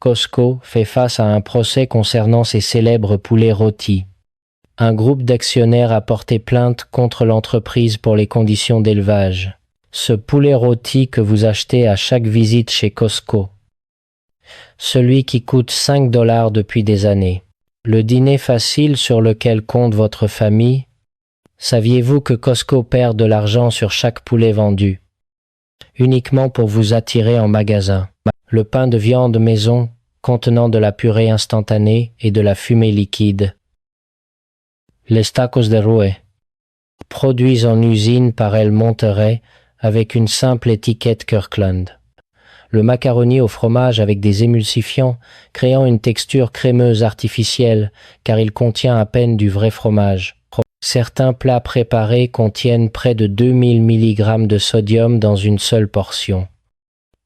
Costco fait face à un procès concernant ses célèbres poulets rôtis. Un groupe d'actionnaires a porté plainte contre l'entreprise pour les conditions d'élevage. Ce poulet rôti que vous achetez à chaque visite chez Costco. Celui qui coûte 5 $ depuis des années. Le dîner facile sur lequel compte votre famille. Saviez-vous que Costco perd de l'argent sur chaque poulet vendu? Uniquement pour vous attirer en magasin. Le pain de viande maison contenant de la purée instantanée et de la fumée liquide. Les tacos de rouet. Produits en usine par El Monterrey avec une simple étiquette Kirkland. Le macaroni au fromage avec des émulsifiants créant une texture crémeuse artificielle car il contient à peine du vrai fromage. Certains plats préparés contiennent près de 2000 mg de sodium dans une seule portion.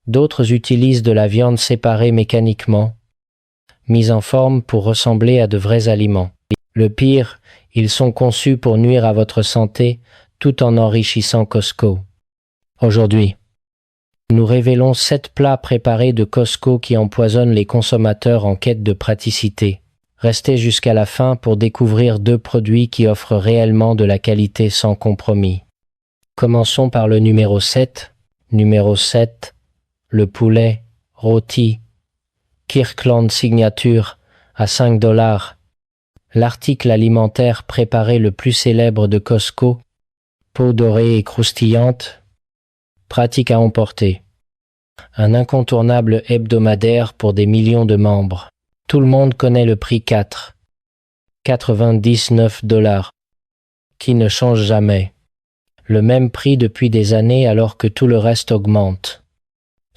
D'autres utilisent de la viande séparée mécaniquement, mise en forme pour ressembler à de vrais aliments. Le pire, ils sont conçus pour nuire à votre santé tout en enrichissant Costco. Aujourd'hui, nous révélons 7 plats préparés de Costco qui empoisonnent les consommateurs en quête de praticité. Restez jusqu'à la fin pour découvrir 2 produits qui offrent réellement de la qualité sans compromis. Commençons par le numéro 7. Numéro 7. Le poulet rôti Kirkland Signature à 5 $. L'article alimentaire préparé le plus célèbre de Costco, peau dorée et croustillante, pratique à emporter. Un incontournable hebdomadaire pour des millions de membres. Tout le monde connaît le prix 4,99 $, qui ne change jamais. Le même prix depuis des années alors que tout le reste augmente.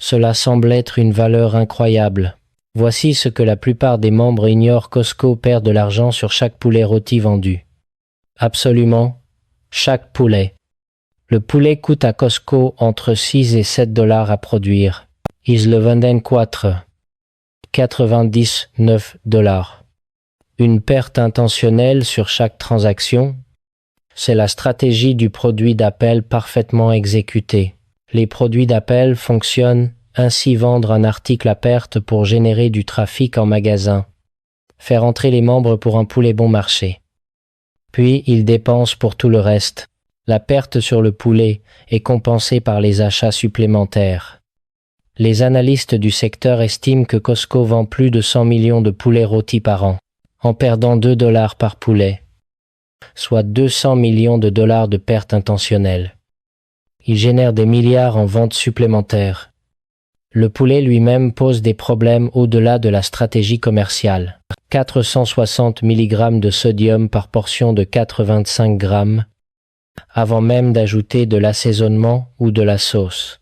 Cela semble être une valeur incroyable. Voici ce que la plupart des membres ignorent: Costco perd de l'argent sur chaque poulet rôti vendu. Absolument, chaque poulet. Le poulet coûte à Costco entre 6 et 7 $ à produire. Ils le vendent 4,99 $. Une perte intentionnelle sur chaque transaction. C'est la stratégie du produit d'appel parfaitement exécutée. Les produits d'appel fonctionnent ainsi: vendre un article à perte pour générer du trafic en magasin. Faire entrer les membres pour un poulet bon marché. Puis ils dépensent pour tout le reste. La perte sur le poulet est compensée par les achats supplémentaires. Les analystes du secteur estiment que Costco vend plus de 100 millions de poulets rôtis par an, en perdant 2 $ par poulet, soit 200 millions de dollars de pertes intentionnelles. Il génère des milliards en ventes supplémentaires. Le poulet lui-même pose des problèmes au-delà de la stratégie commerciale. 460 mg de sodium par portion de 4,25 g, avant même d'ajouter de l'assaisonnement ou de la sauce.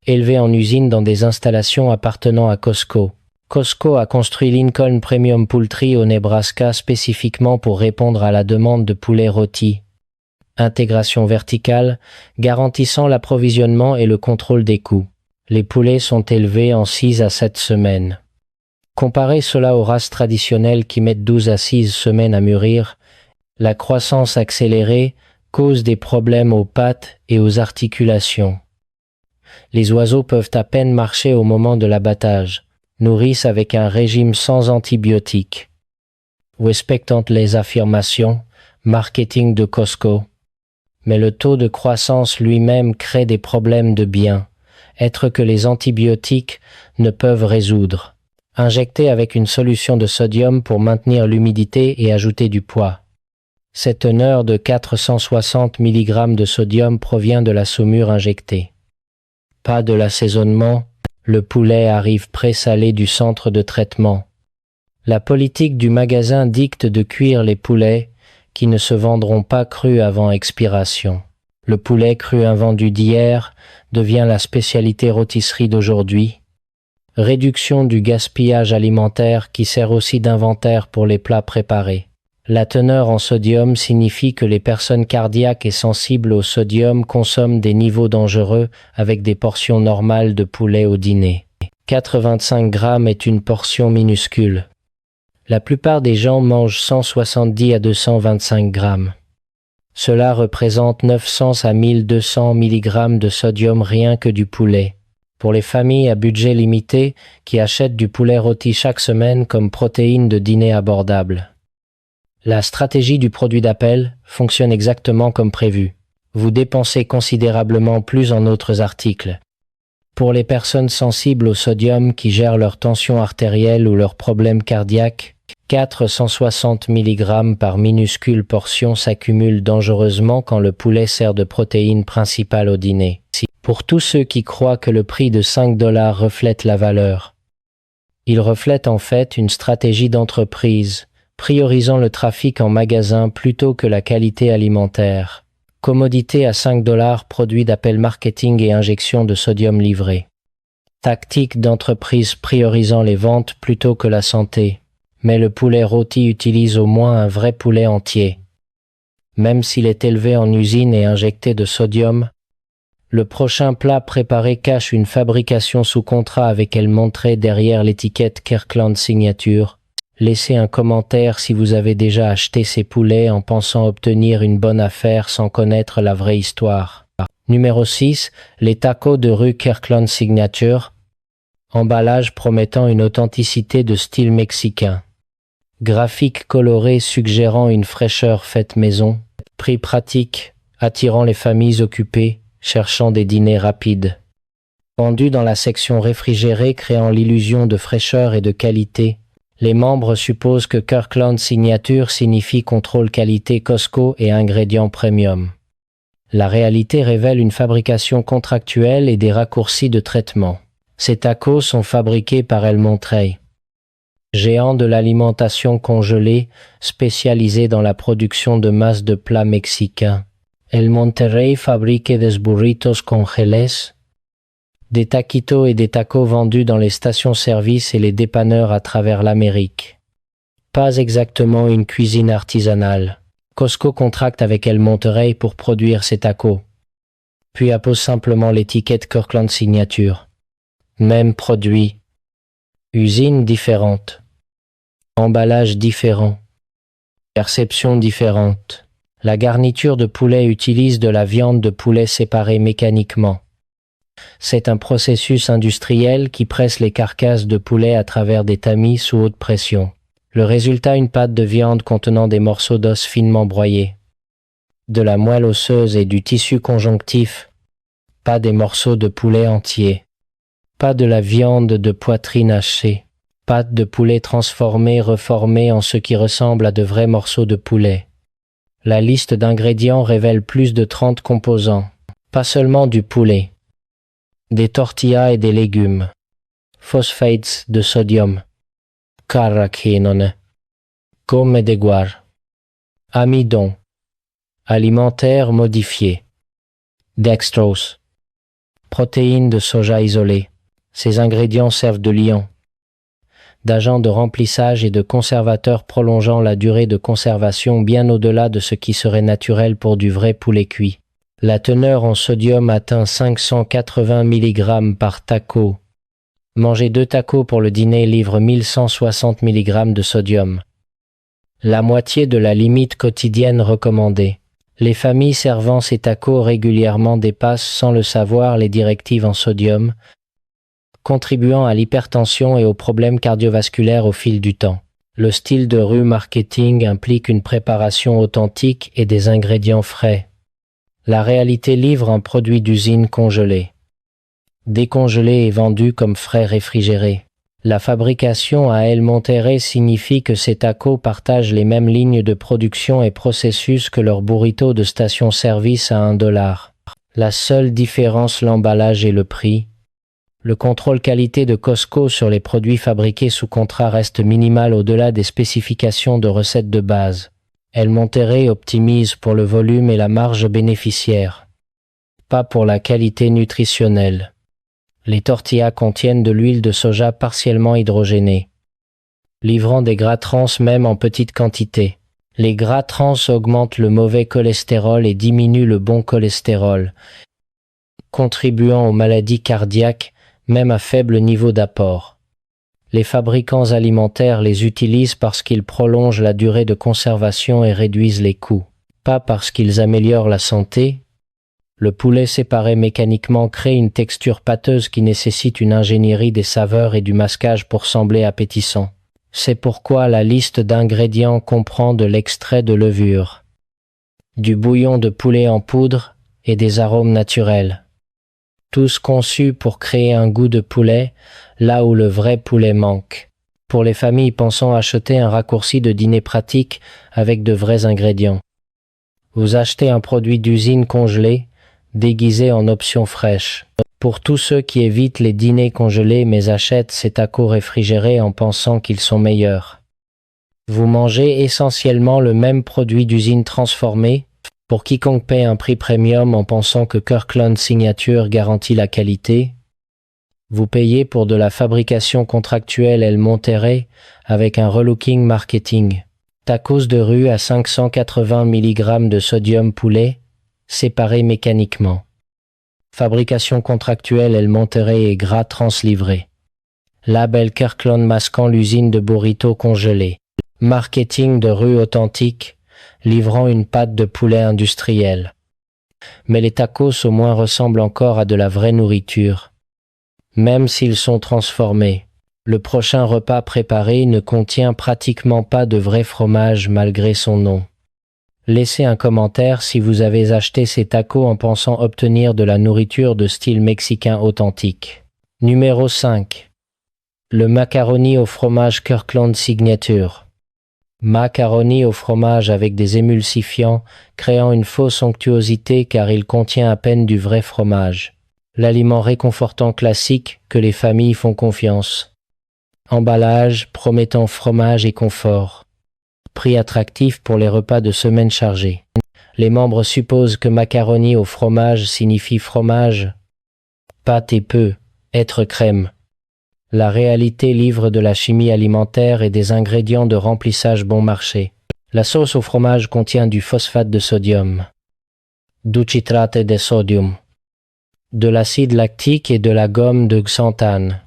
Élevé en usine dans des installations appartenant à Costco. Costco a construit Lincoln Premium Poultry au Nebraska spécifiquement pour répondre à la demande de poulet rôti. Intégration verticale, garantissant l'approvisionnement et le contrôle des coûts. Les poulets sont élevés en 6 à 7 semaines. Comparez cela aux races traditionnelles qui mettent 12 à 6 semaines à mûrir. La croissance accélérée cause des problèmes aux pattes et aux articulations. Les oiseaux peuvent à peine marcher au moment de l'abattage, nourrissent avec un régime sans antibiotiques. Respectant les affirmations, marketing de Costco. Mais le taux de croissance lui-même crée des problèmes de bien-être que les antibiotiques ne peuvent résoudre. Injecter avec une solution de sodium pour maintenir l'humidité et ajouter du poids. Cette teneur de 460 mg de sodium provient de la saumure injectée. Pas de l'assaisonnement, le poulet arrive présalé du centre de traitement. La politique du magasin dicte de cuire les poulets qui ne se vendront pas crus avant expiration. Le poulet cru invendu d'hier devient la spécialité rôtisserie d'aujourd'hui. Réduction du gaspillage alimentaire qui sert aussi d'inventaire pour les plats préparés. La teneur en sodium signifie que les personnes cardiaques et sensibles au sodium consomment des niveaux dangereux avec des portions normales de poulet au dîner. 4,25 g est une portion minuscule. La plupart des gens mangent 170 à 225 g. Cela représente 900 à 1200 mg de sodium rien que du poulet. Pour les familles à budget limité qui achètent du poulet rôti chaque semaine comme protéine de dîner abordable. La stratégie du produit d'appel fonctionne exactement comme prévu. Vous dépensez considérablement plus en autres articles. Pour les personnes sensibles au sodium qui gèrent leur tension artérielle ou leurs problèmes cardiaques, 460 mg par minuscule portion s'accumulent dangereusement quand le poulet sert de protéine principale au dîner. Pour tous ceux qui croient que le prix de 5 $ reflète la valeur, il reflète en fait une stratégie d'entreprise, priorisant le trafic en magasin plutôt que la qualité alimentaire. Commodité à 5 $, produits d'appel marketing et injection de sodium livré. Tactique d'entreprise priorisant les ventes plutôt que la santé. Mais le poulet rôti utilise au moins un vrai poulet entier. Même s'il est élevé en usine et injecté de sodium, le prochain plat préparé cache une fabrication sous contrat avec elle montrée derrière l'étiquette Kirkland Signature. Laissez un commentaire si vous avez déjà acheté ces poulets en pensant obtenir une bonne affaire sans connaître la vraie histoire. Numéro 6. Les tacos de rue Kirkland Signature. Emballage promettant une authenticité de style mexicain. Graphique coloré suggérant une fraîcheur faite maison. Prix pratique, attirant les familles occupées, cherchant des dîners rapides. Vendu dans la section réfrigérée créant l'illusion de fraîcheur et de qualité. Les membres supposent que Kirkland Signature signifie contrôle qualité Costco et ingrédients premium. La réalité révèle une fabrication contractuelle et des raccourcis de traitement. Ces tacos sont fabriqués par El Monterrey, géant de l'alimentation congelée spécialisé dans la production de masse de plats mexicains. El Monterrey fabrique des burritos congelés, des taquitos et des tacos vendus dans les stations-service et les dépanneurs à travers l'Amérique. Pas exactement une cuisine artisanale. Costco contracte avec El Monterrey pour produire ses tacos, puis appose simplement l'étiquette Kirkland Signature. Même produit. Usine différente. Emballage différent. Perception différente. La garniture de poulet utilise de la viande de poulet séparée mécaniquement. C'est un processus industriel qui presse les carcasses de poulet à travers des tamis sous haute pression. Le résultat, une pâte de viande contenant des morceaux d'os finement broyés, de la moelle osseuse et du tissu conjonctif, pas des morceaux de poulet entiers, pas de la viande de poitrine hachée, pâte de poulet transformée, reformée en ce qui ressemble à de vrais morceaux de poulet. La liste d'ingrédients révèle plus de 30 composants, pas seulement du poulet. Des tortillas et des légumes, phosphates de sodium, carrageenone, gomme de guar, amidon, alimentaire modifié, dextrose, protéines de soja isolées. Ces ingrédients servent de liant, d'agents de remplissage et de conservateurs prolongeant la durée de conservation bien au-delà de ce qui serait naturel pour du vrai poulet cuit. La teneur en sodium atteint 580 mg par taco. Manger 2 tacos pour le dîner livre 1160 mg de sodium. La moitié de la limite quotidienne recommandée. Les familles servant ces tacos régulièrement dépassent sans le savoir les directives en sodium, contribuant à l'hypertension et aux problèmes cardiovasculaires au fil du temps. Le style de rue marketing implique une préparation authentique et des ingrédients frais. La réalité livre un produit d'usine congelé, décongelé et vendu comme frais réfrigérés. La fabrication à El Monterrey signifie que ces tacos partagent les mêmes lignes de production et processus que leurs burritos de station-service à 1 $. La seule différence, l'emballage et le prix. Le contrôle qualité de Costco sur les produits fabriqués sous contrat reste minimal au-delà des spécifications de recettes de base. El Monterrey optimise pour le volume et la marge bénéficiaire, pas pour la qualité nutritionnelle. Les tortillas contiennent de l'huile de soja partiellement hydrogénée, livrant des gras trans même en petite quantité. Les gras trans augmentent le mauvais cholestérol et diminuent le bon cholestérol, contribuant aux maladies cardiaques même à faible niveau d'apport. Les fabricants alimentaires les utilisent parce qu'ils prolongent la durée de conservation et réduisent les coûts, pas parce qu'ils améliorent la santé. Le poulet séparé mécaniquement crée une texture pâteuse qui nécessite une ingénierie des saveurs et du masquage pour sembler appétissant. C'est pourquoi la liste d'ingrédients comprend de l'extrait de levure, du bouillon de poulet en poudre et des arômes naturels. Tous conçus pour créer un goût de poulet, là où le vrai poulet manque. Pour les familles pensant acheter un raccourci de dîner pratique avec de vrais ingrédients. Vous achetez un produit d'usine congelé, déguisé en option fraîche. Pour tous ceux qui évitent les dîners congelés mais achètent ces tacos réfrigérés en pensant qu'ils sont meilleurs. Vous mangez essentiellement le même produit d'usine transformé, pour quiconque paie un prix premium en pensant que Kirkland Signature garantit la qualité. Vous payez pour de la fabrication contractuelle El Monterrey avec un relooking marketing. Tacos de rue à 580 mg de sodium poulet, séparés mécaniquement. Fabrication contractuelle El Monterrey et gras translivré. Label Kirkland masquant l'usine de burrito congelé. Marketing de rue authentique, livrant une pâte de poulet industrielle. Mais les tacos au moins ressemblent encore à de la vraie nourriture. Même s'ils sont transformés, le prochain repas préparé ne contient pratiquement pas de vrai fromage malgré son nom. Laissez un commentaire si vous avez acheté ces tacos en pensant obtenir de la nourriture de style mexicain authentique. Numéro 5. Le macaroni au fromage Kirkland Signature. Macaroni au fromage avec des émulsifiants, créant une fausse onctuosité car il contient à peine du vrai fromage. L'aliment réconfortant classique que les familles font confiance. Emballage promettant fromage et confort. Prix attractif pour les repas de semaine chargés. Les membres supposent que macaroni au fromage signifie fromage, pâte et peu, être crème. La réalité livre de la chimie alimentaire et des ingrédients de remplissage bon marché. La sauce au fromage contient du phosphate de sodium, du citrate de sodium, de l'acide lactique et de la gomme de xanthane.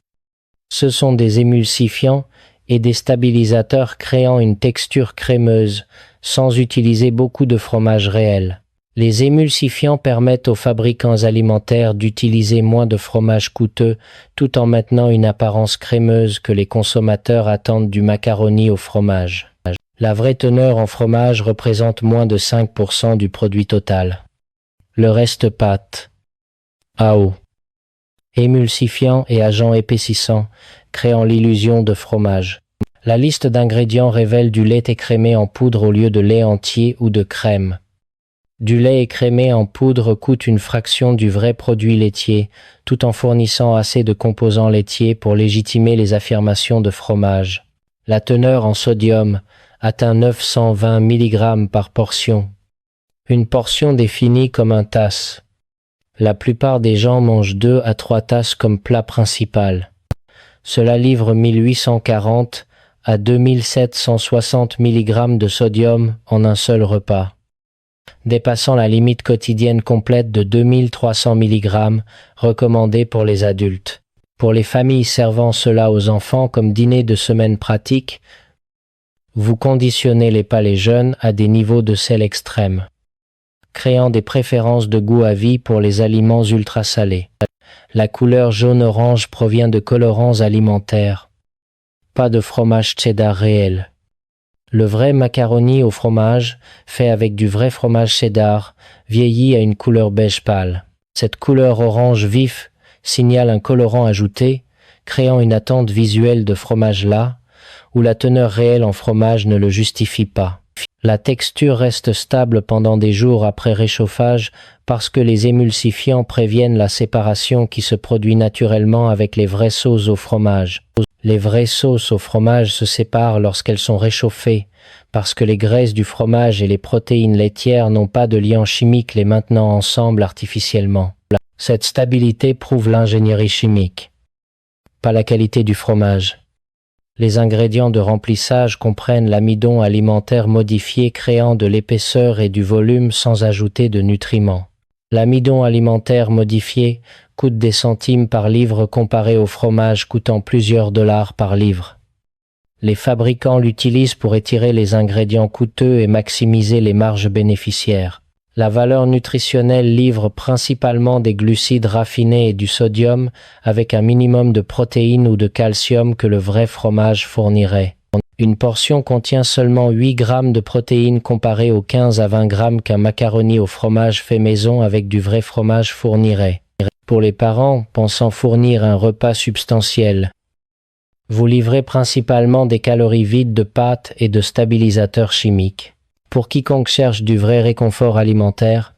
Ce sont des émulsifiants et des stabilisateurs créant une texture crémeuse, sans utiliser beaucoup de fromage réel. Les émulsifiants permettent aux fabricants alimentaires d'utiliser moins de fromage coûteux tout en maintenant une apparence crémeuse que les consommateurs attendent du macaroni au fromage. La vraie teneur en fromage représente moins de 5% du produit total. Le reste pâte. AO. Émulsifiants et agents épaississants, créant l'illusion de fromage. La liste d'ingrédients révèle du lait écrémé en poudre au lieu de lait entier ou de crème. Du lait écrémé en poudre coûte une fraction du vrai produit laitier, tout en fournissant assez de composants laitiers pour légitimer les affirmations de fromage. La teneur en sodium atteint 920 mg par portion. Une portion définie comme un tasse. La plupart des gens mangent 2 à 3 tasses comme plat principal. Cela livre 1840 à 2760 mg de sodium en un seul repas, dépassant la limite quotidienne complète de 2300 mg recommandée pour les adultes. Pour les familles servant cela aux enfants comme dîner de semaine pratique, vous conditionnez les palais jeunes à des niveaux de sel extrêmes, créant des préférences de goût à vie pour les aliments ultra salés. La couleur jaune-orange provient de colorants alimentaires. Pas de fromage cheddar réel. Le vrai macaroni au fromage, fait avec du vrai fromage cheddar, vieillit à une couleur beige pâle. Cette couleur orange vif signale un colorant ajouté, créant une attente visuelle de fromage là, où la teneur réelle en fromage ne le justifie pas. La texture reste stable pendant des jours après réchauffage parce que les émulsifiants préviennent la séparation qui se produit naturellement avec les vraies sauces au fromage. Les vraies sauces au fromage se séparent lorsqu'elles sont réchauffées, parce que les graisses du fromage et les protéines laitières n'ont pas de lien chimique les maintenant ensemble artificiellement. Cette stabilité prouve l'ingénierie chimique, pas la qualité du fromage. Les ingrédients de remplissage comprennent l'amidon alimentaire modifié créant de l'épaisseur et du volume sans ajouter de nutriments. L'amidon alimentaire modifié coûte des centimes par livre comparé au fromage coûtant plusieurs dollars par livre. Les fabricants l'utilisent pour étirer les ingrédients coûteux et maximiser les marges bénéficiaires. La valeur nutritionnelle livre principalement des glucides raffinés et du sodium avec un minimum de protéines ou de calcium que le vrai fromage fournirait. Une portion contient seulement 8 grammes de protéines comparé aux 15 à 20 grammes qu'un macaroni au fromage fait maison avec du vrai fromage fournirait. Pour les parents pensant fournir un repas substantiel, vous livrez principalement des calories vides de pâtes et de stabilisateurs chimiques. Pour quiconque cherche du vrai réconfort alimentaire,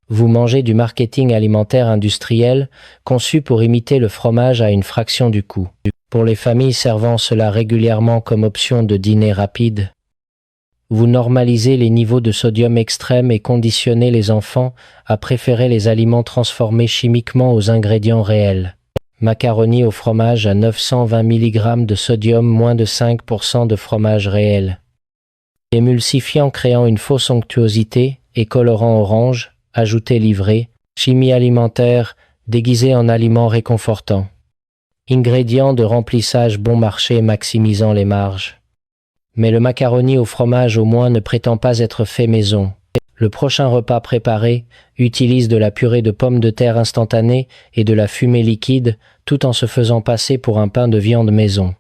vous mangez du marketing alimentaire industriel conçu pour imiter le fromage à une fraction du coût. Pour les familles servant cela régulièrement comme option de dîner rapide, vous normalisez les niveaux de sodium extrêmes et conditionnez les enfants à préférer les aliments transformés chimiquement aux ingrédients réels. Macaroni au fromage à 920 mg de sodium, moins de 5% de fromage réel. Émulsifiant créant une fausse onctuosité et colorant orange, ajouté livré, chimie alimentaire déguisée en aliment réconfortant. Ingrédients de remplissage bon marché maximisant les marges. Mais le macaroni au fromage au moins ne prétend pas être fait maison. Le prochain repas préparé utilise de la purée de pommes de terre instantanée et de la fumée liquide tout en se faisant passer pour un pain de viande maison.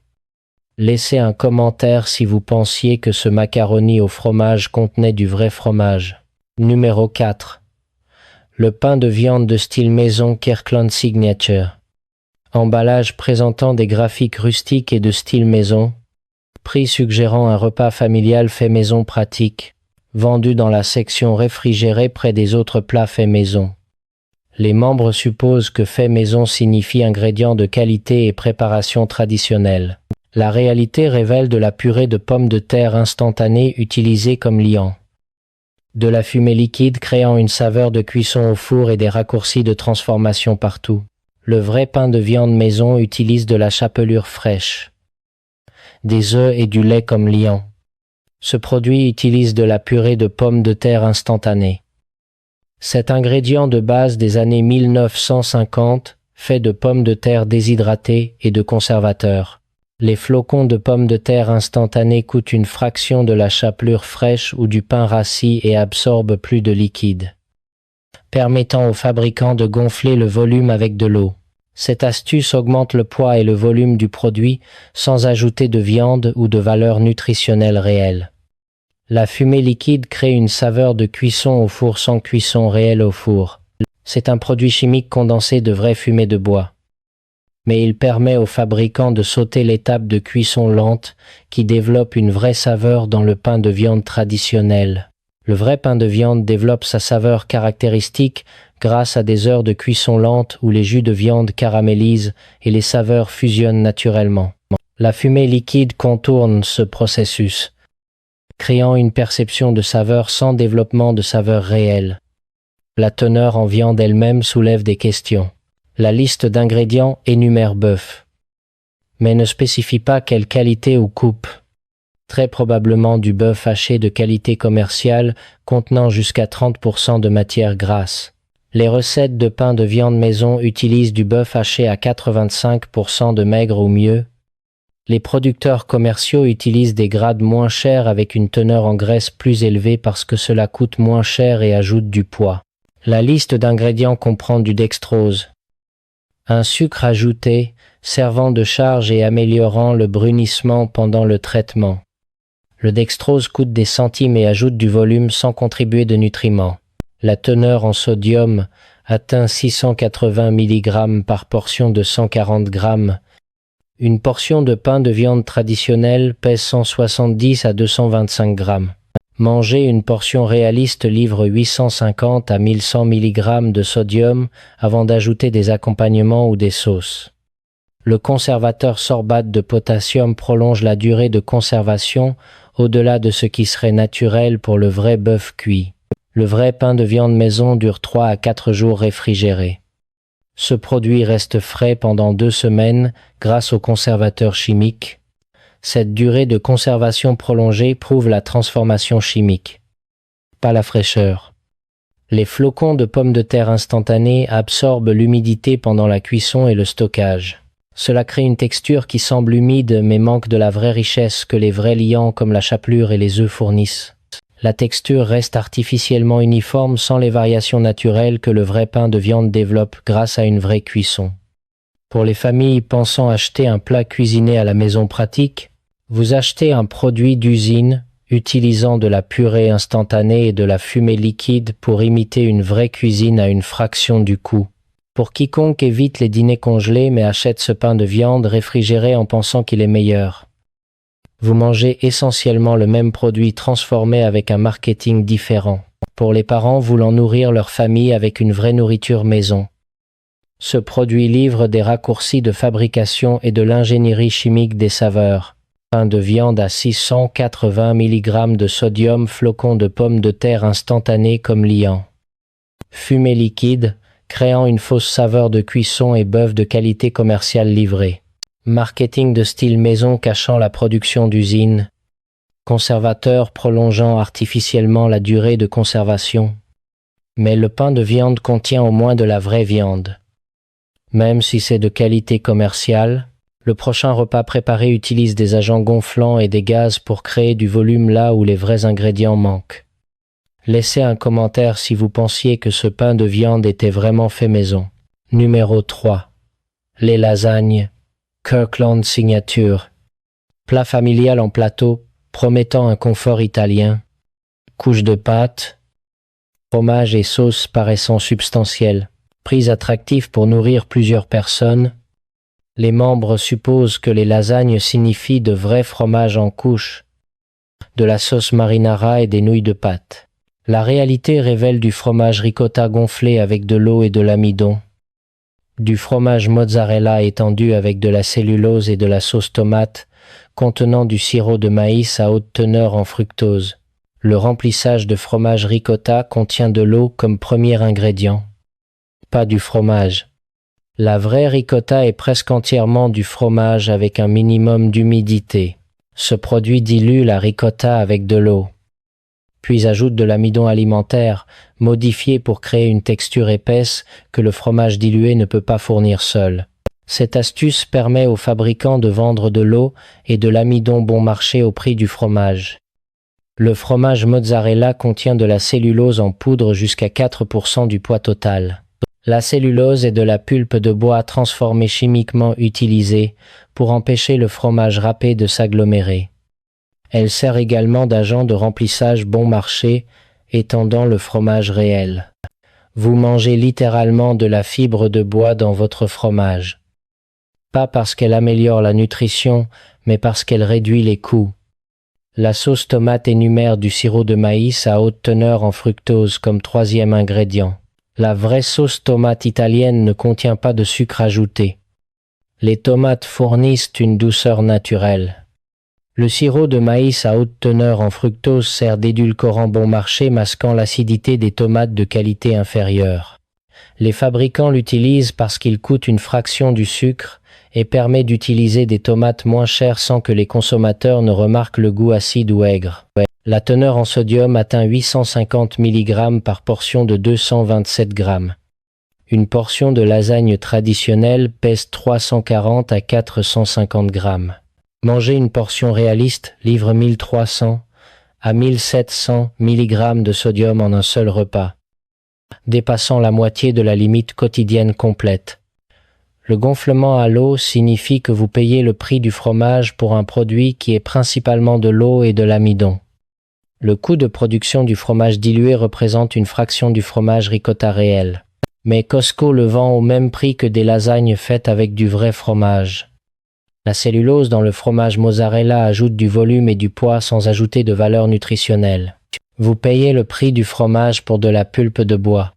Laissez un commentaire si vous pensiez que ce macaroni au fromage contenait du vrai fromage. Numéro 4. Le pain de viande de style maison Kirkland Signature. Emballage présentant des graphiques rustiques et de style maison. Prix suggérant un repas familial fait maison pratique. Vendu dans la section réfrigérée près des autres plats faits maison. Les membres supposent que fait maison signifie ingrédients de qualité et préparation traditionnelle. La réalité révèle de la purée de pommes de terre instantanée utilisée comme liant. De la fumée liquide créant une saveur de cuisson au four et des raccourcis de transformation partout. Le vrai pain de viande maison utilise de la chapelure fraîche, des œufs et du lait comme liant. Ce produit utilise de la purée de pommes de terre instantanée. Cet ingrédient de base des années 1950 fait de pommes de terre déshydratées et de conservateurs. Les flocons de pommes de terre instantanées coûtent une fraction de la chapelure fraîche ou du pain rassis et absorbent plus de liquide, permettant aux fabricants de gonfler le volume avec de l'eau. Cette astuce augmente le poids et le volume du produit sans ajouter de viande ou de valeur nutritionnelle réelle. La fumée liquide crée une saveur de cuisson au four sans cuisson réelle au four. C'est un produit chimique condensé de vraie fumée de bois. Mais il permet aux fabricants de sauter l'étape de cuisson lente qui développe une vraie saveur dans le pain de viande traditionnel. Le vrai pain de viande développe sa saveur caractéristique grâce à des heures de cuisson lente où les jus de viande caramélisent et les saveurs fusionnent naturellement. La fumée liquide contourne ce processus, créant une perception de saveur sans développement de saveur réelle. La teneur en viande elle-même soulève des questions. La liste d'ingrédients énumère bœuf, mais ne spécifie pas quelle qualité ou coupe. Très probablement du bœuf haché de qualité commerciale contenant jusqu'à 30% de matière grasse. Les recettes de pain de viande maison utilisent du bœuf haché à 85% de maigre ou mieux. Les producteurs commerciaux utilisent des grades moins chers avec une teneur en graisse plus élevée parce que cela coûte moins cher et ajoute du poids. La liste d'ingrédients comprend du dextrose, un sucre ajouté servant de charge et améliorant le brunissement pendant le traitement. Le dextrose coûte des centimes et ajoute du volume sans contribuer de nutriments. La teneur en sodium atteint 680 mg par portion de 140 g. Une portion de pain de viande traditionnel pèse 170 à 225 g. Manger une portion réaliste livre 850 à 1100 mg de sodium avant d'ajouter des accompagnements ou des sauces. Le conservateur sorbate de potassium prolonge la durée de conservation au-delà de ce qui serait naturel pour le vrai bœuf cuit. Le vrai pain de viande maison dure 3 à 4 jours réfrigéré. Ce produit reste frais pendant 2 semaines grâce aux conservateurs chimiques. Cette durée de conservation prolongée prouve la transformation chimique, pas la fraîcheur. Les flocons de pommes de terre instantanées absorbent l'humidité pendant la cuisson et le stockage. Cela crée une texture qui semble humide mais manque de la vraie richesse que les vrais liants comme la chapelure et les œufs fournissent. la texture reste artificiellement uniforme sans les variations naturelles que le vrai pain de viande développe grâce à une vraie cuisson. Pour les familles pensant acheter un plat cuisiné à la maison pratique, vous achetez un produit d'usine utilisant de la purée instantanée et de la fumée liquide pour imiter une vraie cuisine à une fraction du coût. Pour quiconque évite les dîners congelés mais achète ce pain de viande réfrigéré en pensant qu'il est meilleur. Vous mangez essentiellement le même produit transformé avec un marketing différent. Pour les parents voulant nourrir leur famille avec une vraie nourriture maison. Ce produit livre des raccourcis de fabrication et de l'ingénierie chimique des saveurs. Pain de viande à 680 mg de sodium, flocons de pommes de terre instantanés comme liant. Fumée liquide, créant une fausse saveur de cuisson et bœuf de qualité commerciale livrée. Marketing de style maison cachant la production d'usine. Conservateur prolongeant artificiellement la durée de conservation. Mais le pain de viande contient au moins de la vraie viande. Même si c'est de qualité commerciale, le prochain repas préparé utilise des agents gonflants et des gaz pour créer du volume là où les vrais ingrédients manquent. Laissez un commentaire si vous pensiez que ce pain de viande était vraiment fait maison. Numéro 3. Les lasagnes. Kirkland Signature. Plat familial en plateau, promettant un confort italien. Couche de pâte. Fromage et sauce paraissant substantiels. Prix attractif pour nourrir plusieurs personnes. Les membres supposent que les lasagnes signifient de vrais fromages en couche, de la sauce marinara et des nouilles de pâte. La réalité révèle du fromage ricotta gonflé avec de l'eau et de l'amidon, du fromage mozzarella étendu avec de la cellulose et de la sauce tomate, contenant du sirop de maïs à haute teneur en fructose. Le remplissage de fromage ricotta contient de l'eau comme premier ingrédient. Pas du fromage. La vraie ricotta est presque entièrement du fromage avec un minimum d'humidité. Ce produit dilue la ricotta avec de l'eau, puis ajoute de l'amidon alimentaire, modifié pour créer une texture épaisse que le fromage dilué ne peut pas fournir seul. Cette astuce permet aux fabricants de vendre de l'eau et de l'amidon bon marché au prix du fromage. Le fromage mozzarella contient de la cellulose en poudre jusqu'à 4% du poids total. La cellulose est de la pulpe de bois transformée chimiquement utilisée pour empêcher le fromage râpé de s'agglomérer. Elle sert également d'agent de remplissage bon marché, étendant le fromage réel. Vous mangez littéralement de la fibre de bois dans votre fromage. Pas parce qu'elle améliore la nutrition, mais parce qu'elle réduit les coûts. La sauce tomate énumère du sirop de maïs à haute teneur en fructose comme troisième ingrédient. La vraie sauce tomate italienne ne contient pas de sucre ajouté. Les tomates fournissent une douceur naturelle. Le sirop de maïs à haute teneur en fructose sert d'édulcorant bon marché masquant l'acidité des tomates de qualité inférieure. Les fabricants l'utilisent parce qu'il coûte une fraction du sucre et permet d'utiliser des tomates moins chères sans que les consommateurs ne remarquent le goût acide ou aigre. La teneur en sodium atteint 850 mg par portion de 227 g. Une portion de lasagne traditionnelle pèse 340 à 450 g. Manger une portion réaliste livre 1300 à 1700 mg de sodium en un seul repas, dépassant la moitié de la limite quotidienne complète. Le gonflement à l'eau signifie que vous payez le prix du fromage pour un produit qui est principalement de l'eau et de l'amidon. Le coût de production du fromage dilué représente une fraction du fromage ricotta réel. Mais Costco le vend au même prix que des lasagnes faites avec du vrai fromage. La cellulose dans le fromage mozzarella ajoute du volume et du poids sans ajouter de valeur nutritionnelle. Vous payez le prix du fromage pour de la pulpe de bois.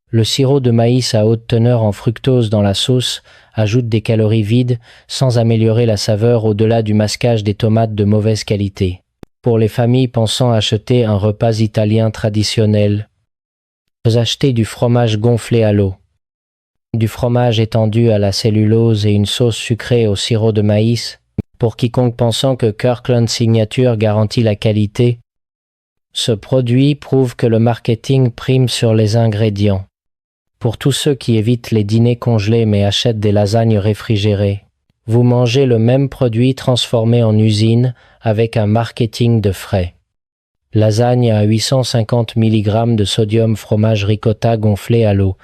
Le sirop de maïs à haute teneur en fructose dans la sauce ajoute des calories vides sans améliorer la saveur au-delà du masquage des tomates de mauvaise qualité. Pour les familles pensant acheter un repas italien traditionnel, vous achetez du fromage gonflé à l'eau, du fromage étendu à la cellulose et une sauce sucrée au sirop de maïs. Pour quiconque pensant que Kirkland Signature garantit la qualité, ce produit prouve que le marketing prime sur les ingrédients. Pour tous ceux qui évitent les dîners congelés mais achètent des lasagnes réfrigérées, vous mangez le même produit transformé en usine avec un marketing de frais. Lasagne à 850 mg de sodium, fromage ricotta gonflé à l'eau.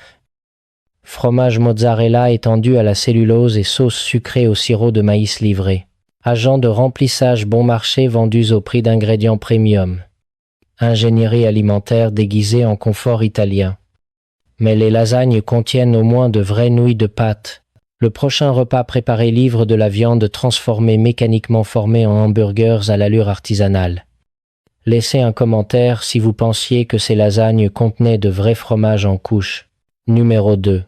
Fromage mozzarella étendu à la cellulose et sauce sucrée au sirop de maïs livré. Agents de remplissage bon marché vendus au prix d'ingrédients premium. Ingénierie alimentaire déguisée en confort italien. Mais les lasagnes contiennent au moins de vraies nouilles de pâte. Le prochain repas préparé livre de la viande transformée mécaniquement formée en hamburgers à l'allure artisanale. Laissez un commentaire si vous pensiez que ces lasagnes contenaient de vrais fromages en couches. Numéro 2.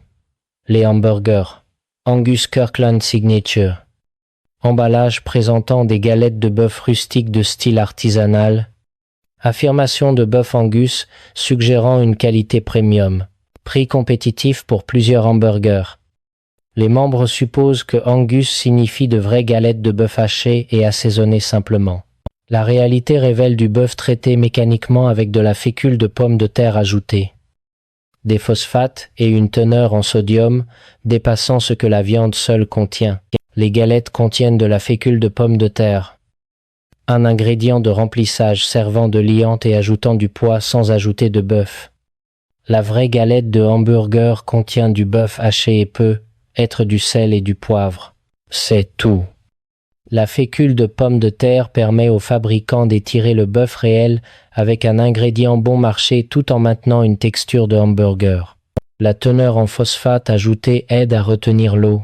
Les hamburgers. Angus Kirkland Signature. Emballage présentant des galettes de bœuf rustiques de style artisanal. Affirmation de bœuf Angus suggérant une qualité premium. Prix compétitif pour plusieurs hamburgers. Les membres supposent que Angus signifie de vraies galettes de bœuf hachées et assaisonnées simplement. La réalité révèle du bœuf traité mécaniquement avec de la fécule de pommes de terre ajoutée, des phosphates et une teneur en sodium dépassant ce que la viande seule contient. Les galettes contiennent de la fécule de pommes de terre, un ingrédient de remplissage servant de liant et ajoutant du poids sans ajouter de bœuf. La vraie galette de hamburger contient du bœuf haché et peut être du sel et du poivre. C'est tout. La fécule de pommes de terre permet aux fabricants d'étirer le bœuf réel avec un ingrédient bon marché tout en maintenant une texture de hamburger. La teneur en phosphate ajoutée aide à retenir l'eau,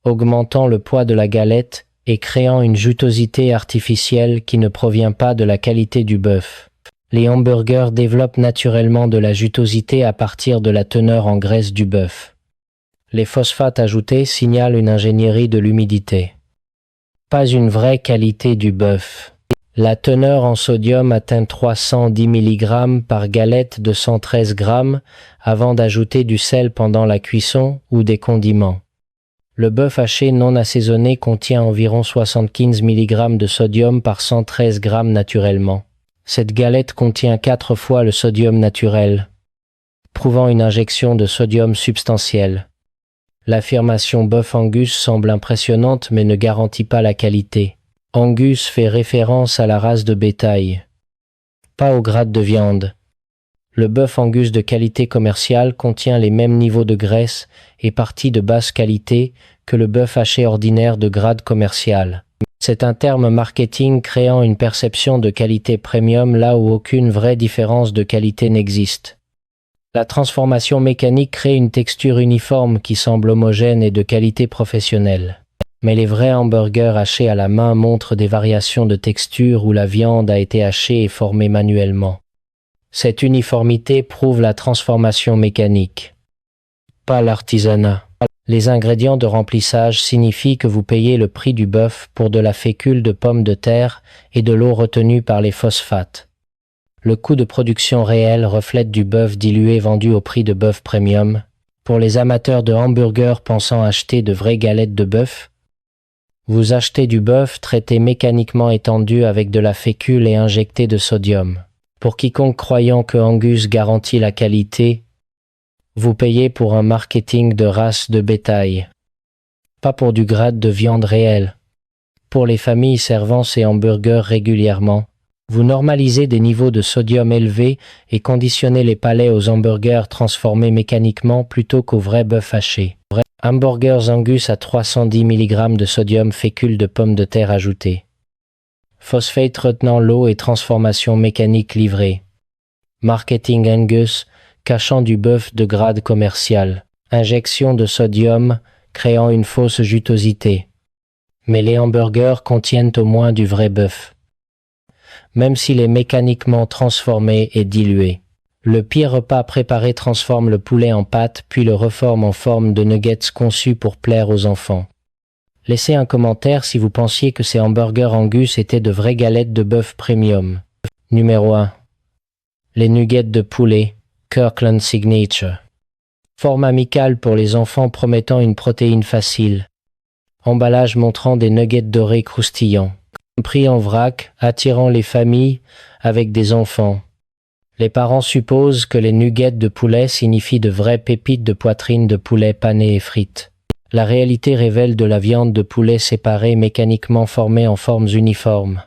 augmentant le poids de la galette et créant une jutosité artificielle qui ne provient pas de la qualité du bœuf. Les hamburgers développent naturellement de la jutosité à partir de la teneur en graisse du bœuf. Les phosphates ajoutés signalent une ingénierie de l'humidité. Pas une vraie qualité du bœuf. La teneur en sodium atteint 310 mg par galette de 113 g avant d'ajouter du sel pendant la cuisson ou des condiments. Le bœuf haché non assaisonné contient environ 75 mg de sodium par 113 g naturellement. Cette galette contient 4 fois le sodium naturel, prouvant une injection de sodium substantielle. L'affirmation bœuf Angus semble impressionnante mais ne garantit pas la qualité. Angus fait référence à la race de bétail, pas au grade de viande. Le bœuf Angus de qualité commerciale contient les mêmes niveaux de graisse et parties de basse qualité que le bœuf haché ordinaire de grade commercial. C'est un terme marketing créant une perception de qualité premium là où aucune vraie différence de qualité n'existe. La transformation mécanique crée une texture uniforme qui semble homogène et de qualité professionnelle. Mais les vrais hamburgers hachés à la main montrent des variations de texture où la viande a été hachée et formée manuellement. Cette uniformité prouve la transformation mécanique, pas l'artisanat. Les ingrédients de remplissage signifient que vous payez le prix du bœuf pour de la fécule de pommes de terre et de l'eau retenue par les phosphates. Le coût de production réel reflète du bœuf dilué vendu au prix de bœuf premium. Pour les amateurs de hamburgers pensant acheter de vraies galettes de bœuf, vous achetez du bœuf traité mécaniquement étendu avec de la fécule et injecté de sodium. Pour quiconque croyant que Angus garantit la qualité, vous payez pour un marketing de race de bétail, pas pour du grade de viande réelle. Pour les familles servant ces hamburgers régulièrement, vous normalisez des niveaux de sodium élevés et conditionnez les palais aux hamburgers transformés mécaniquement plutôt qu'au vrai bœuf haché. Hamburgers Angus à 310 mg de sodium, fécule de pommes de terre ajoutée. Phosphate retenant l'eau et transformation mécanique livrée. Marketing Angus, cachant du bœuf de grade commercial. Injection de sodium, créant une fausse jutosité. Mais les hamburgers contiennent au moins du vrai bœuf, même s'il est mécaniquement transformé et dilué. Le pire repas préparé transforme le poulet en pâte puis le reforme en forme de nuggets conçus pour plaire aux enfants. Laissez un commentaire si vous pensiez que ces hamburgers Angus étaient de vraies galettes de bœuf premium. Numéro 1. Les nuggets de poulet, Kirkland Signature. Forme amicale pour les enfants promettant une protéine facile. Emballage montrant des nuggets dorés croustillants. Prix en vrac, attirant les familles avec des enfants. Les parents supposent que les nuggets de poulet signifient de vraies pépites de poitrine de poulet panées et frites. La réalité révèle de la viande de poulet séparée mécaniquement formée en formes uniformes.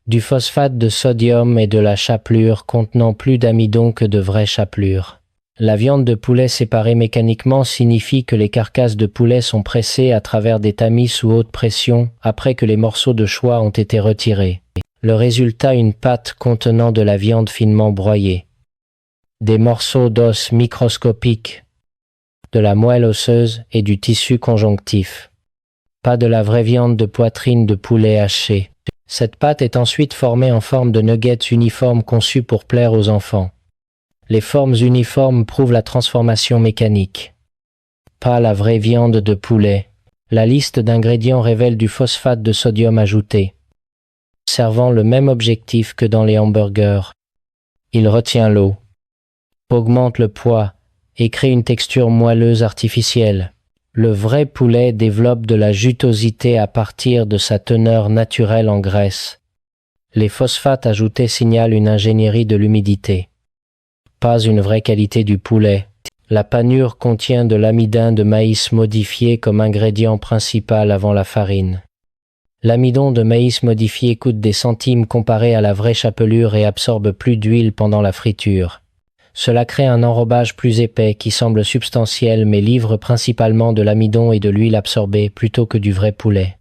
du phosphate de sodium et de la chapelure contenant plus d'amidon que de vraie chapelure. La viande de poulet séparée mécaniquement signifie que les carcasses de poulet sont pressées à travers des tamis sous haute pression après que les morceaux de choix ont été retirés. Le résultat, une pâte contenant de la viande finement broyée, des morceaux d'os microscopiques, de la moelle osseuse et du tissu conjonctif. Pas de la vraie viande de poitrine de poulet hachée. Cette pâte est ensuite formée en forme de nuggets uniformes conçus pour plaire aux enfants. Les formes uniformes prouvent la transformation mécanique. Pas la vraie viande de poulet. La liste d'ingrédients révèle du phosphate de sodium ajouté, servant le même objectif que dans les hamburgers. Il retient l'eau, augmente le poids et crée une texture moelleuse artificielle. Le vrai poulet développe de la jutosité à partir de sa teneur naturelle en graisse. Les phosphates ajoutés signalent une ingénierie de l'humidité. Pas une vraie qualité du poulet. La panure contient de l'amidin de maïs modifié comme ingrédient principal avant la farine. L'amidon de maïs modifié coûte des centimes comparé à la vraie chapelure et absorbe plus d'huile pendant la friture. Cela crée un enrobage plus épais qui semble substantiel mais livre principalement de l'amidon et de l'huile absorbée plutôt que du vrai poulet.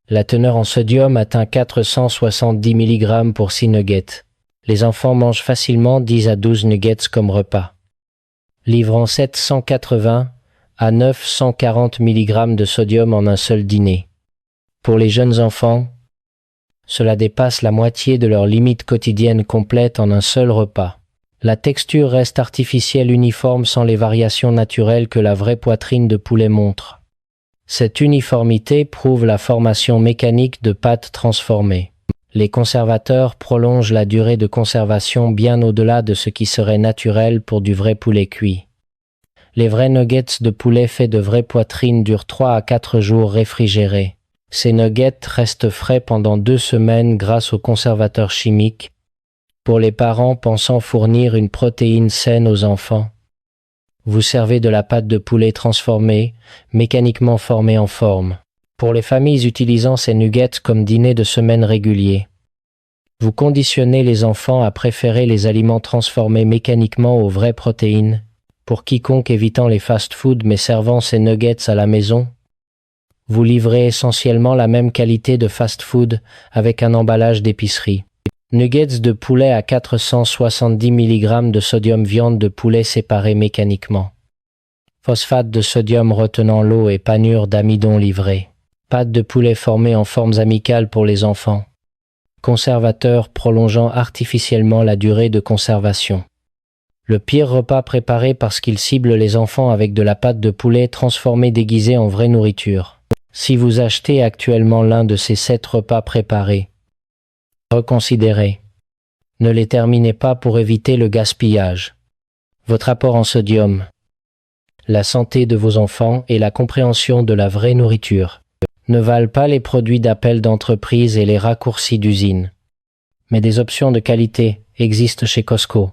La teneur en sodium atteint 470 mg pour 6 nuggets. Les enfants mangent facilement 10 à 12 nuggets comme repas, livrant 780 à 940 mg de sodium en un seul dîner. Pour les jeunes enfants, cela dépasse la moitié de leur limite quotidienne complète en un seul repas. La texture reste artificielle uniforme sans les variations naturelles que la vraie poitrine de poulet montre. Cette uniformité prouve la formation mécanique de pâtes transformées. Les conservateurs prolongent la durée de conservation bien au-delà de ce qui serait naturel pour du vrai poulet cuit. Les vrais nuggets de poulet faits de vraies poitrines durent 3 à 4 jours réfrigérés. Ces nuggets restent frais pendant 2 semaines grâce aux conservateurs chimiques, pour les parents pensant fournir une protéine saine aux enfants. Vous servez de la pâte de poulet transformée, mécaniquement formée en forme. Pour les familles utilisant ces nuggets comme dîner de semaine régulier, vous conditionnez les enfants à préférer les aliments transformés mécaniquement aux vraies protéines. Pour quiconque évitant les fast-foods mais servant ces nuggets à la maison, vous livrez essentiellement la même qualité de fast-food avec un emballage d'épicerie. Nuggets de poulet à 470 mg de sodium, viande de poulet séparée mécaniquement. Phosphate de sodium retenant l'eau et panure d'amidon livrée. Pâte de poulet formée en formes amicales pour les enfants. Conservateur prolongeant artificiellement la durée de conservation. Le pire repas préparé parce qu'il cible les enfants avec de la pâte de poulet transformée déguisée en vraie nourriture. Si vous achetez actuellement l'un de ces 7 repas préparés, reconsidérez. Ne les terminez pas pour éviter le gaspillage. Votre apport en sodium, la santé de vos enfants et la compréhension de la vraie nourriture ne valent pas les produits d'appel d'entreprise et les raccourcis d'usine. Mais des options de qualité existent chez Costco.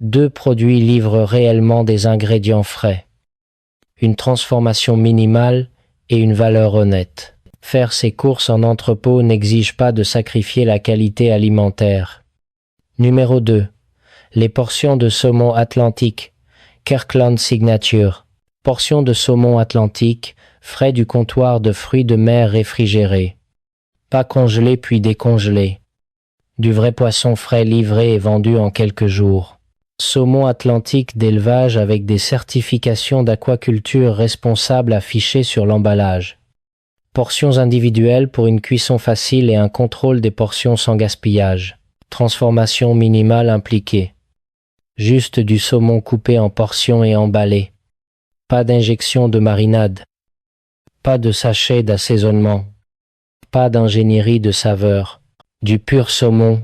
2 produits livrent réellement des ingrédients frais, une transformation minimale et une valeur honnête. Faire ses courses en entrepôt n'exige pas de sacrifier la qualité alimentaire. Numéro 2. Les portions de saumon atlantique, Kirkland Signature. Portions de saumon atlantique, frais du comptoir de fruits de mer réfrigérés. Pas congelés puis décongelés. Du vrai poisson frais livré et vendu en quelques jours. Saumon atlantique d'élevage avec des certifications d'aquaculture responsables affichées sur l'emballage. Portions individuelles pour une cuisson facile et un contrôle des portions sans gaspillage. Transformation minimale impliquée. Juste du saumon coupé en portions et emballé. Pas d'injection de marinade. Pas de sachet d'assaisonnement. Pas d'ingénierie de saveur. Du pur saumon.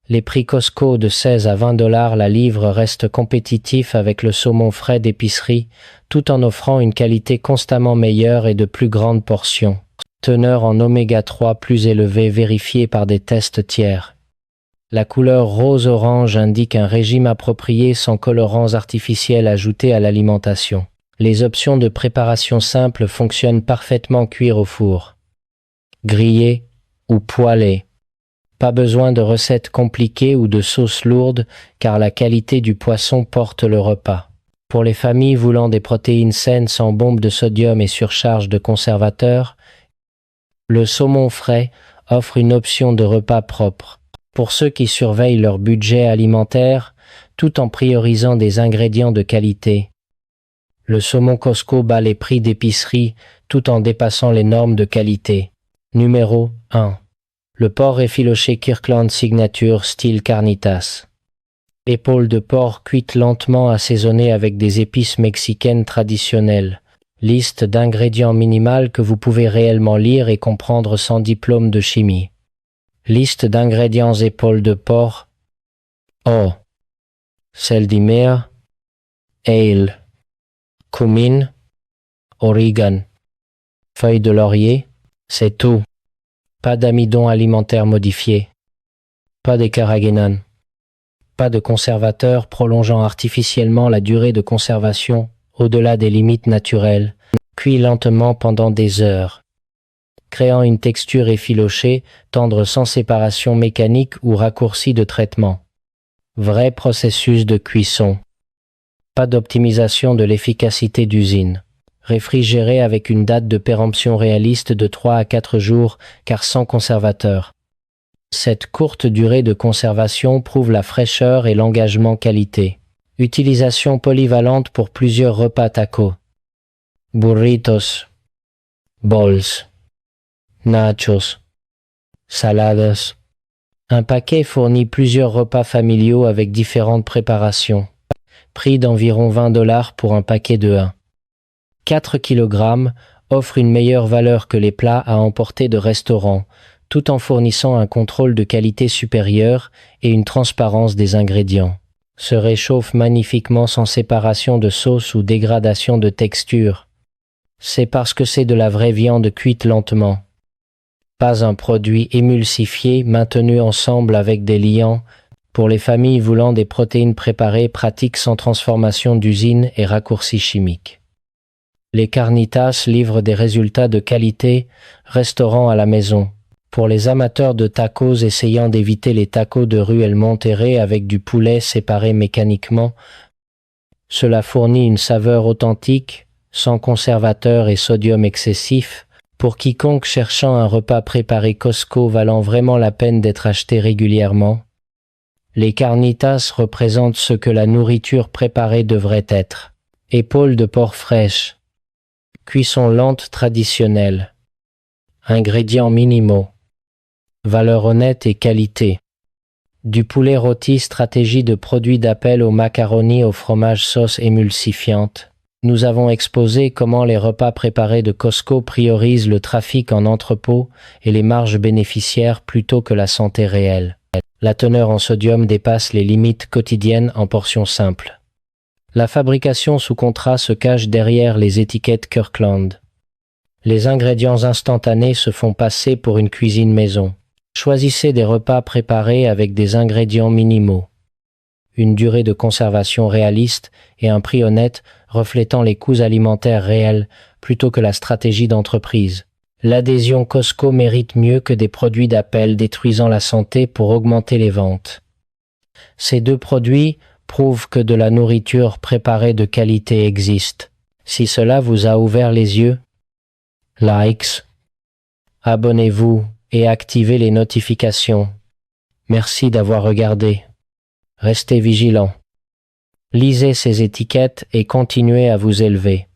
Les prix Costco de 16 à 20 $ la livre restent compétitifs avec le saumon frais d'épicerie, tout en offrant une qualité constamment meilleure et de plus grandes portions. Teneur en oméga 3 plus élevée vérifiée par des tests tiers. La couleur rose-orange indique un régime approprié sans colorants artificiels ajoutés à l'alimentation. Les options de préparation simples fonctionnent parfaitement cuire au four, grillé ou poêlé. Pas besoin de recettes compliquées ou de sauces lourdes car la qualité du poisson porte le repas. Pour les familles voulant des protéines saines sans bombe de sodium et surcharge de conservateurs, le saumon frais offre une option de repas propre. Pour ceux qui surveillent leur budget alimentaire, tout en priorisant des ingrédients de qualité, le saumon Costco bat les prix d'épicerie tout en dépassant les normes de qualité. Numéro 1. Le porc effiloché Kirkland Signature style carnitas. Épaules de porc cuites lentement assaisonnées avec des épices mexicaines traditionnelles. Liste d'ingrédients minimale que vous pouvez réellement lire et comprendre sans diplôme de chimie. Liste d'ingrédients épaules de porc. O. Sel de mer. Ale. Cumin. Origan. Feuilles de laurier. C'est tout. Pas d'amidon alimentaire modifié. Pas de carragénane. Pas de conservateur prolongeant artificiellement la durée de conservation au-delà des limites naturelles. Cuit lentement pendant des heures, créant une texture effilochée, tendre sans séparation mécanique ou raccourci de traitement. Vrai processus de cuisson. Pas d'optimisation de l'efficacité d'usine. Réfrigéré avec une date de péremption réaliste de 3 à 4 jours, car sans conservateur. Cette courte durée de conservation prouve la fraîcheur et l'engagement qualité. Utilisation polyvalente pour plusieurs repas tacos. Burritos. Bowls. Nachos. Saladas. Un paquet fournit plusieurs repas familiaux avec différentes préparations. Prix d'environ $20 pour un paquet de 1. 4 kg offre une meilleure valeur que les plats à emporter de restaurant, tout en fournissant un contrôle de qualité supérieur et une transparence des ingrédients. Se réchauffe magnifiquement sans séparation de sauce ou dégradation de texture. C'est parce que c'est de la vraie viande cuite lentement. Pas un produit émulsifié maintenu ensemble avec des liants pour les familles voulant des protéines préparées pratiques sans transformation d'usine et raccourcis chimiques. Les carnitas livrent des résultats de qualité, restaurant à la maison. Pour les amateurs de tacos essayant d'éviter les tacos de rue El Monterrey avec du poulet séparé mécaniquement, cela fournit une saveur authentique, sans conservateur et sodium excessif, pour quiconque cherchant un repas préparé Costco valant vraiment la peine d'être acheté régulièrement. Les carnitas représentent ce que la nourriture préparée devrait être. Épaules de porc fraîches. Cuisson lente traditionnelle. Ingrédients minimaux. Valeur honnête et qualité. Du poulet rôti, stratégie de produit d'appel aux macaronis au fromage sauce émulsifiante. Nous avons exposé comment les repas préparés de Costco priorisent le trafic en entrepôt et les marges bénéficiaires plutôt que la santé réelle. La teneur en sodium dépasse les limites quotidiennes en portions simples. La fabrication sous contrat se cache derrière les étiquettes Kirkland. Les ingrédients instantanés se font passer pour une cuisine maison. Choisissez des repas préparés avec des ingrédients minimaux. Une durée de conservation réaliste et un prix honnête reflétant les coûts alimentaires réels plutôt que la stratégie d'entreprise. L'adhésion Costco mérite mieux que des produits d'appel détruisant la santé pour augmenter les ventes. Ces deux produits prouvent que de la nourriture préparée de qualité existe. Si cela vous a ouvert les yeux, likes, abonnez-vous et activez les notifications. Merci d'avoir regardé. Restez vigilants. Lisez ces étiquettes et continuez à vous élever.